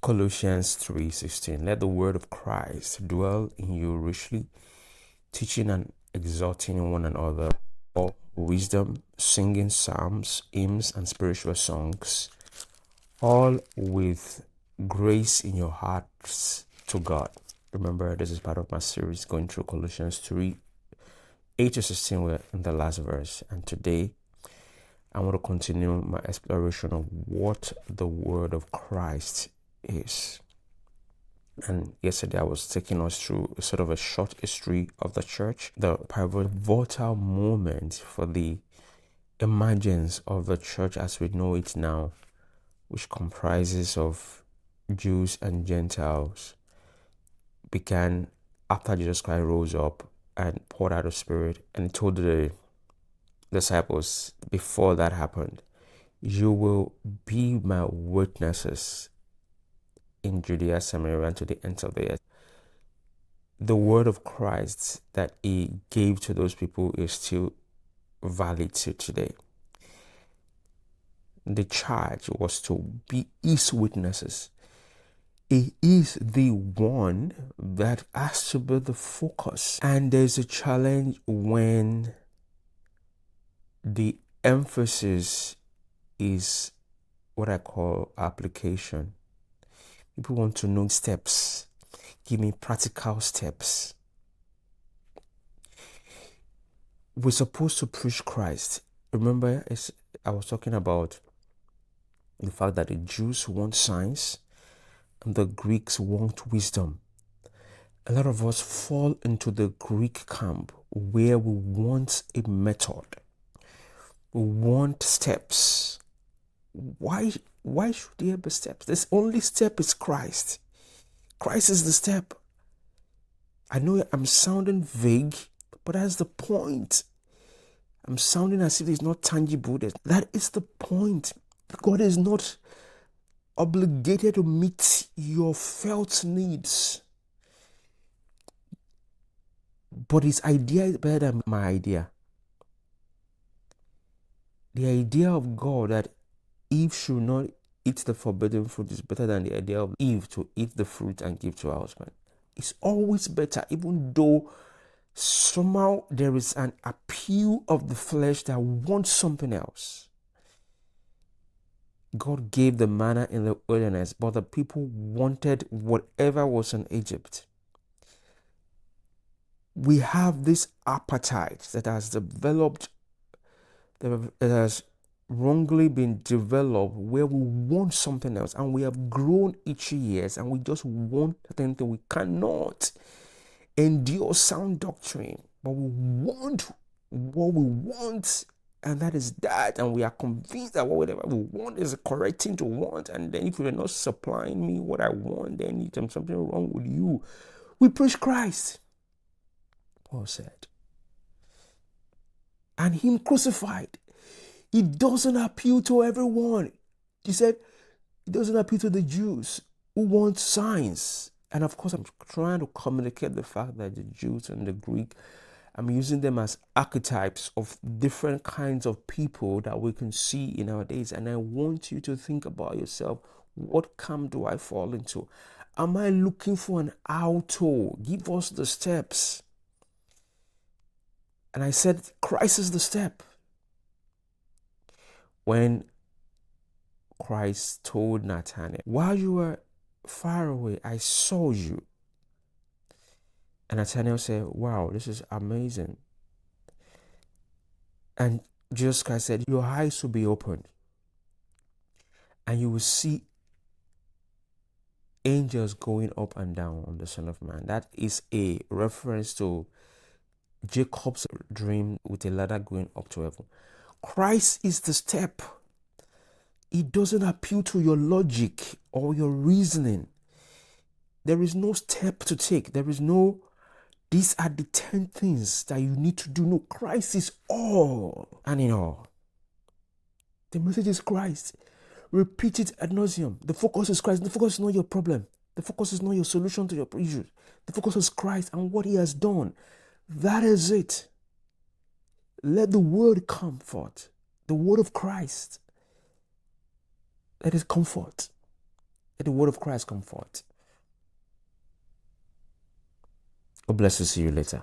Colossians 3:16. Let the word of Christ dwell in you richly, teaching and exhorting one another all wisdom, singing psalms, hymns, and spiritual songs, all with grace in your hearts to God. Remember, this is part of my series going through Colossians 3:8-16. We're in the last verse, and today I want to continue my exploration of what the word of Christ is. And yesterday I was taking us through sort of a short history of the church, the pivotal moment for the emergence of the church as we know it now, which comprises of Jews and Gentiles, began after Jesus Christ rose up and poured out the Spirit and told the disciples before that happened, you will be my witnesses in Judea, Samaria, and to the ends of the earth. The word of Christ that he gave to those people is still valid to today. The charge was to be his witnesses. He is the one that has to be the focus. And there's a challenge when the emphasis is what I call application. People want to know steps. Give me practical steps. We're supposed to preach Christ. Remember, I was talking about the fact that the Jews want signs and the Greeks want wisdom. A lot of us fall into the Greek camp where we want a method. We want steps. Why should there be steps? The only step is Christ. Christ is the step. I know I'm sounding vague, but that's the point. I'm sounding as if it's not tangible. That is the point. God is not obligated to meet your felt needs. But his idea is better than my idea. The idea of God that Eve should not eat the forbidden fruit is better than the idea of Eve to eat the fruit and give to her husband. It's always better, even though somehow there is an appeal of the flesh that wants something else. God gave the manna in the wilderness, but the people wanted whatever was in Egypt. We have this appetite that has developed, that has wrongly been developed, where we want something else, and we have grown each year, and we just want something that we cannot endure sound doctrine, but we want what we want, and that is that, and we are convinced that whatever we want is the correct thing to want, and then if you're not supplying me what I want, then there's something wrong with you. We preach Christ, Paul said, and him crucified. It doesn't appeal to everyone. He said it doesn't appeal to the Jews who want signs. And of course, I'm trying to communicate the fact that the Jews and the Greek, I'm using them as archetypes of different kinds of people that we can see in our days. And I want you to think about yourself. What camp do I fall into? Am I looking for an auto? Give us the steps. And I said, Christ is the step. When Christ told Nathanael, while you were far away, I saw you. And Nathanael said, wow, this is amazing. And Jesus Christ said, your eyes will be opened and you will see angels going up and down on the Son of Man. That is a reference to Jacob's dream with a ladder going up to heaven. Christ is the step. It doesn't appeal to your logic or your reasoning. There is no step to take. There is no, these are the 10 things that you need to do. No, Christ is all and in all. The message is Christ. Repeat it ad nauseum. The focus is Christ. The focus is not your problem. The focus is not your solution to your issues. The focus is Christ and what he has done. That is it. Let the word come forth. The word of Christ. Let it comfort. Let the word of Christ come forth. God bless you. See you later.